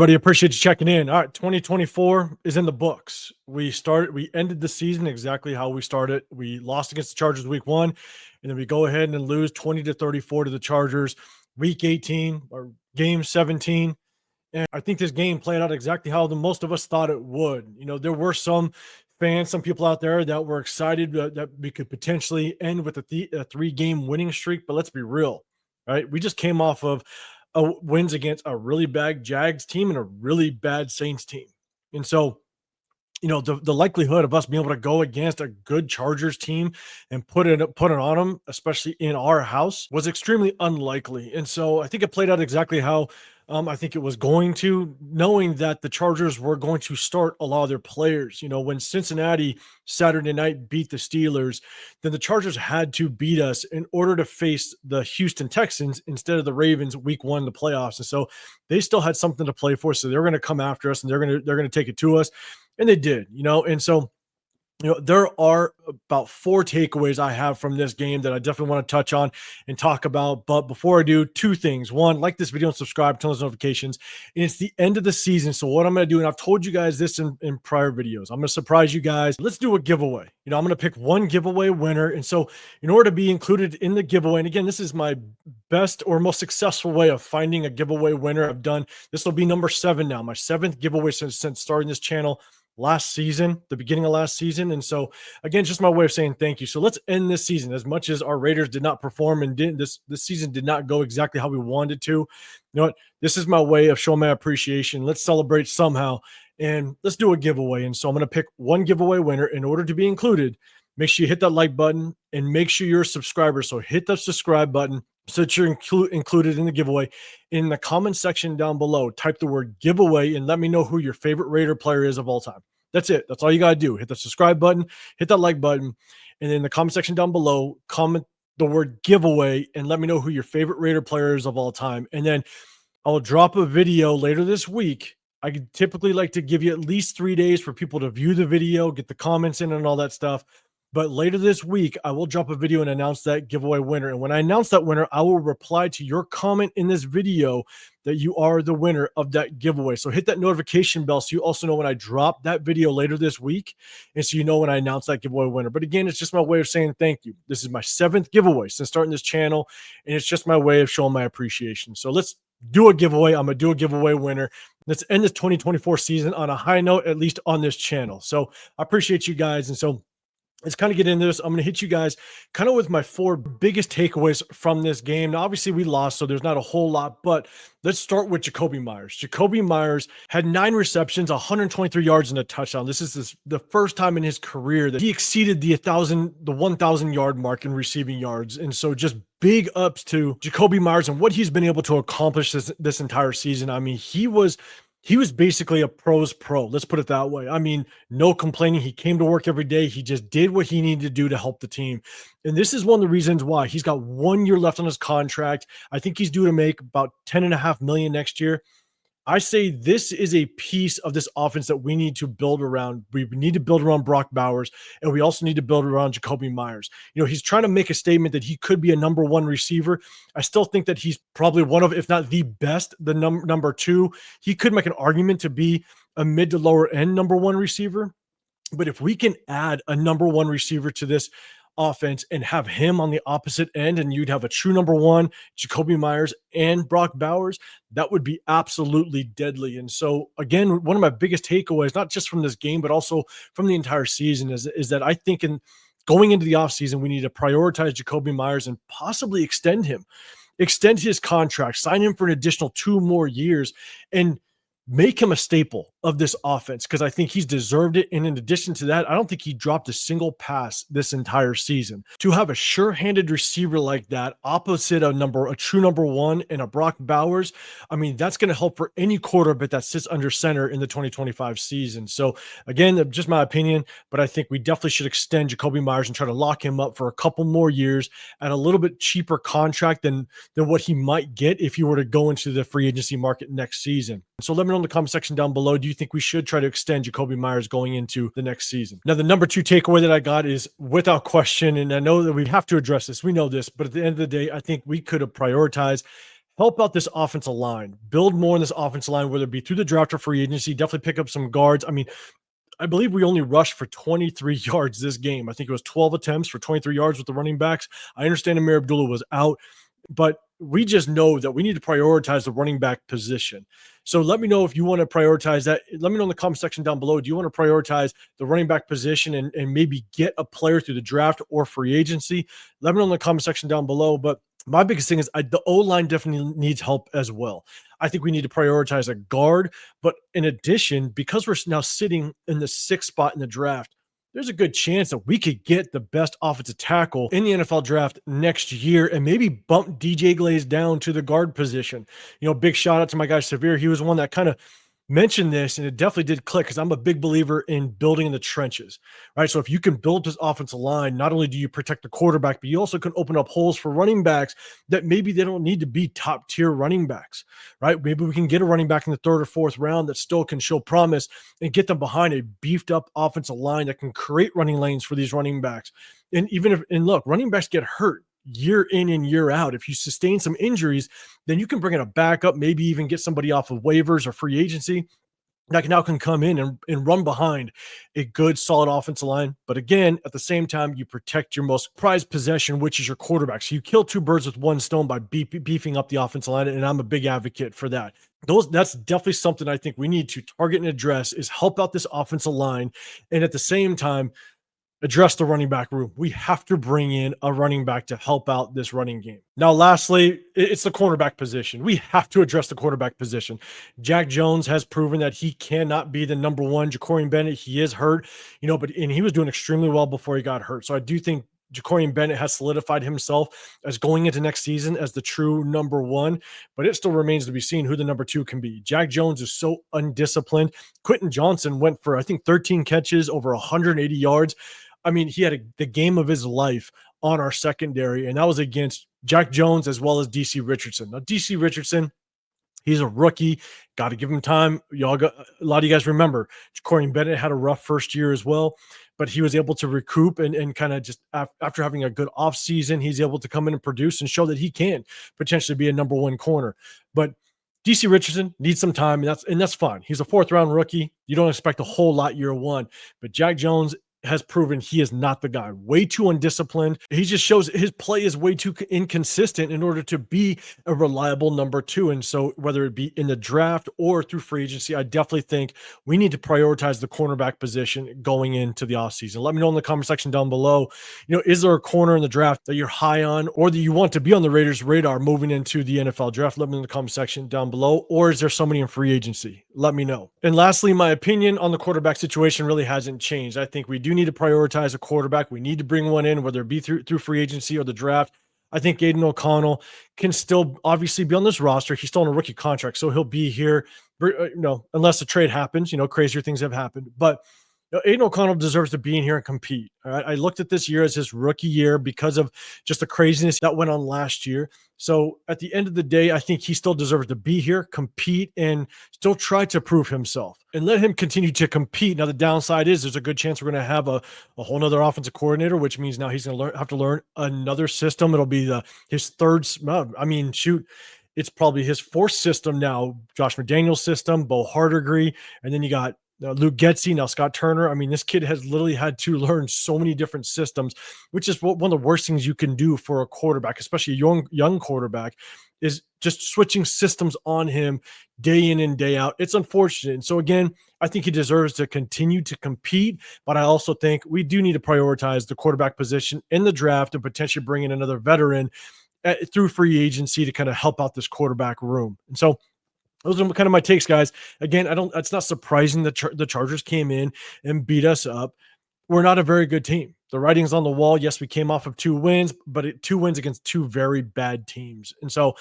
Buddy, appreciate you checking in. All right, 2024 is in the books. We ended the season exactly how we started. We lost against the Chargers week 1, and then we go ahead and lose 20-34 to the Chargers week 18 or game 17. And I think this game played out exactly how the most of us thought it would. There were some fans, some people out there that were excited that we could potentially end with a 3-game winning streak, but let's be real, right? We just came off of wins against a really bad Jags team and a really bad Saints team. And so, the likelihood of us being able to go against a good Chargers team and put it on them, especially in our house, was extremely unlikely. And so I think it played out exactly how I think it was going to, knowing that the Chargers were going to start a lot of their players. When Cincinnati Saturday night beat the Steelers, then the Chargers had to beat us in order to face the Houston Texans instead of the Ravens week 1 in the playoffs. And so they still had something to play for. So they're going to come after us and they're going to take it to us. And they did, and so, there are about 4 takeaways I have from this game that I definitely want to touch on and talk about. But before I do, 2 things. 1, like this video and subscribe, turn those notifications. And it's the end of the season. So what I'm going to do, and I've told you guys this in prior videos, I'm going to surprise you guys. Let's do a giveaway. I'm going to pick 1 giveaway winner. And so in order to be included in the giveaway, and again, this is my best or most successful way of finding a giveaway winner I've done. This will be number 7 now, my 7th giveaway since starting this channel last season, the beginning of last season. And so again, just my way of saying thank you. So let's end this season. As much as our Raiders did not perform and this season did not go exactly how we wanted to, what? This is my way of showing my appreciation. Let's celebrate somehow and let's do a giveaway. And so I'm going to pick 1 giveaway winner. In order to be included, make sure you hit that like button and make sure you're a subscriber. So hit the subscribe button so that you're included in the giveaway. In the comment section down below, type the word giveaway and let me know who your favorite Raider player is of all time. That's it. That's all you got to do. Hit the subscribe button, hit that like button, and in the comment section down below, comment the word giveaway and let me know who your favorite Raider player is of all time. And then I'll drop a video later this week. I typically like to give you at least 3 days for people to view the video, get the comments in and all that stuff. But later this week, I will drop a video and announce that giveaway winner. And when I announce that winner, I will reply to your comment in this video that you are the winner of that giveaway. So hit that notification bell so you also know when I drop that video later this week. And so you know when I announce that giveaway winner. But again, it's just my way of saying thank you. This is my 7th giveaway since starting this channel. And it's just my way of showing my appreciation. So let's do a giveaway. I'm going to do a giveaway winner. Let's end this 2024 season on a high note, at least on this channel. So I appreciate you guys. And so let's kind of get into this. I'm going to hit you guys kind of with my 4 biggest takeaways from this game. Now, obviously, we lost, so there's not a whole lot, but let's start with Jacoby Myers. Jacoby Myers had 9 receptions, 123 yards, and a touchdown. This is the first time in his career that he exceeded the 1,000-yard mark in receiving yards. And so just big ups to Jacoby Myers and what he's been able to accomplish this entire season. I mean, he was basically a pro's pro. Let's put it that way. I mean, no complaining. He came to work every day. He just did what he needed to do to help the team. And this is one of the reasons why he's got 1 year left on his contract. I think he's due to make about $10.5 million next year. I say this is a piece of this offense that we need to build around. We need to build around Brock Bowers, and we also need to build around Jacoby Myers. He's trying to make a statement that he could be a number 1 receiver. I still think that he's probably one of, if not the best, the number 2. He could make an argument to be a mid to lower end number 1 receiver. But if we can add a number 1 receiver to this offense and have him on the opposite end, and you'd have a true number 1, Jacoby Myers and Brock Bowers, that would be absolutely deadly. And so again, one of my biggest takeaways, not just from this game, but also from the entire season is that I think going into the offseason, we need to prioritize Jacoby Myers and possibly extend his contract, sign him for an additional 2 more years, and make him a staple of this offense, because I think he's deserved it. And in addition to that, I don't think he dropped a single pass this entire season. To have a sure-handed receiver like that opposite a true number 1 and a Brock Bowers, I mean, that's going to help for any quarterback that sits under center in the 2025 season. So again, just my opinion, but I think we definitely should extend Jacoby Myers and try to lock him up for a couple more years at a little bit cheaper contract than what he might get if he were to go into the free agency market next season. So let me know in the comment section down below, do you think we should try to extend Jacoby Myers going into the next season? Now, the number 2 takeaway that I got is without question, and I know that we have to address this, we know this, but at the end of the day, I think we could have prioritized help out this offensive line, build more in this offensive line, whether it be through the draft or free agency. Definitely pick up some guards. I mean, I believe we only rushed for 23 yards this game. I think it was 12 attempts for 23 yards with the running backs. I understand Amir Abdullah was out, but we just know that we need to prioritize the running back position. So let me know if you want to prioritize that. Let me know in the comment section down below. Do you want to prioritize the running back position and maybe get a player through the draft or free agency? Let me know in the comment section down below. But my biggest thing is the O-line definitely needs help as well. I think we need to prioritize a guard. But in addition, because we're now sitting in the sixth spot in the draft, there's a good chance that we could get the best offensive tackle in the NFL draft next year and maybe bump DJ Glaze down to the guard position. Big shout out to my guy Severe. He was one that kind of mentioned this, and it definitely did click because I'm a big believer in building in the trenches, right? So if you can build this offensive line, not only do you protect the quarterback, but you also can open up holes for running backs that maybe they don't need to be top tier running backs, right? Maybe we can get a running back in the third or fourth round that still can show promise and get them behind a beefed up offensive line that can create running lanes for these running backs. And look, running backs get hurt year in and year out. If you sustain some injuries, then you can bring in a backup, maybe even get somebody off of waivers or free agency that now can come in and run behind a good, solid offensive line. But again, at the same time, you protect your most prized possession, which is your quarterback. So you kill two birds with one stone by beefing up the offensive line, and I'm a big advocate for that. That's definitely something I think we need to target and address, is help out this offensive line, and at the same time, address the running back room. We have to bring in a running back to help out this running game. Now, lastly, it's the cornerback position. We have to address the quarterback position. Jack Jones has proven that he cannot be the number one. Jacorian Bennett, he is hurt, but he was doing extremely well before he got hurt. So I do think Jacorian Bennett has solidified himself as going into next season as the true number one, but it still remains to be seen who the number two can be. Jack Jones is so undisciplined. Quentin Johnson went for, I think, 13 catches, over 180 yards. I mean, he had the game of his life on our secondary, and that was against Jack Jones as well as DC Richardson. Now, DC Richardson, he's a rookie. Got to give him time. A lot of you guys remember Jacorian Bennett had a rough first year as well, but he was able to recoup and kind of just after having a good offseason, he's able to come in and produce and show that he can potentially be a number one corner. But DC Richardson needs some time, and that's fine. He's a fourth round rookie. You don't expect a whole lot year one, but Jack Jones has proven he is not the guy. Way too undisciplined. He just shows his play is way too inconsistent in order to be a reliable number two. And so whether it be in the draft or through free agency, I definitely think we need to prioritize the cornerback position going into the offseason. Let me know in the comment section down below, is there a corner in the draft that you're high on or that you want to be on the Raiders' radar moving into the NFL draft? Let me know in the comment section down below. Or is there somebody in free agency? Let me know. And lastly, my opinion on the quarterback situation really hasn't changed. I think we do need to prioritize a quarterback. We need to bring one in, whether it be through free agency or the draft. I think Aiden O'Connell can still obviously be on this roster. He's still on a rookie contract, so he'll be here, unless a trade happens. Crazier things have happened. But Aiden O'Connell deserves to be in here and compete. All right. I looked at this year as his rookie year because of just the craziness that went on last year. So at the end of the day, I think he still deserves to be here, compete, and still try to prove himself and let him continue to compete. Now, the downside is there's a good chance we're going to have a whole nother offensive coordinator, which means now he's going to have to learn another system. It'll be his third. It's probably his fourth system now. Josh McDaniel's system, Bo Hardegree, and then you got Luke Getsy, now Scott Turner. I mean, this kid has literally had to learn so many different systems, which is one of the worst things you can do for a quarterback, especially a young quarterback, is just switching systems on him day in and day out. It's unfortunate. And so again, I think he deserves to continue to compete, but I also think we do need to prioritize the quarterback position in the draft and potentially bring in another veteran through free agency to kind of help out this quarterback room. And so those are kind of my takes, guys. Again, it's not surprising that the Chargers came in and beat us up. We're not a very good team. The writing's on the wall. Yes, we came off of 2 wins, but 2 wins against 2 very bad teams. And so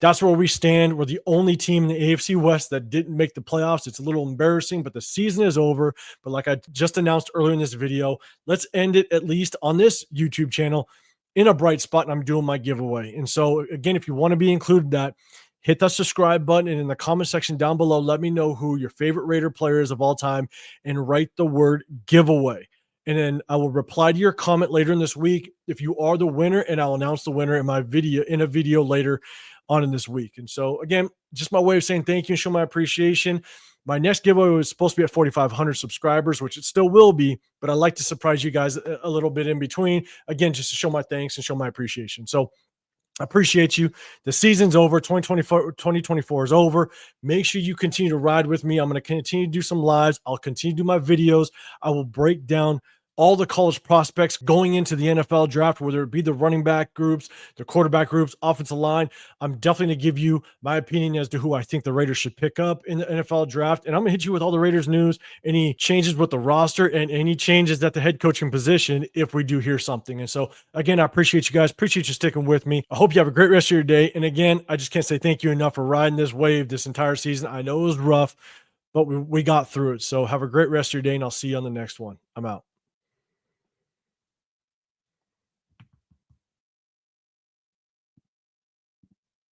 that's where we stand. We're the only team in the AFC West that didn't make the playoffs. It's a little embarrassing, but the season is over. But like I just announced earlier in this video, let's end it at least on this YouTube channel in a bright spot, and I'm doing my giveaway. And so again, if you want to be included, that hit that subscribe button, and in the comment section down below, let me know who your favorite Raider player is of all time and write the word giveaway. And then I will reply to your comment later in this week if you are the winner, and I'll announce the winner in a video later on in this week. And so, again, just my way of saying thank you and show my appreciation. My next giveaway was supposed to be at 4,500 subscribers, which it still will be, but I like to surprise you guys a little bit in between, again, just to show my thanks and show my appreciation. So I appreciate you. The season's over. 2024 is over. Make sure you continue to ride with me. I'm going to continue to do some lives. I'll continue to do my videos. I will break down all the college prospects going into the NFL draft, whether it be the running back groups, the quarterback groups, offensive line. I'm definitely going to give you my opinion as to who I think the Raiders should pick up in the NFL draft. And I'm going to hit you with all the Raiders news, any changes with the roster, and any changes at the head coaching position if we do hear something. And so, again, I appreciate you guys. Appreciate you sticking with me. I hope you have a great rest of your day. And again, I just can't say thank you enough for riding this wave this entire season. I know it was rough, but we got through it. So have a great rest of your day, and I'll see you on the next one. I'm out.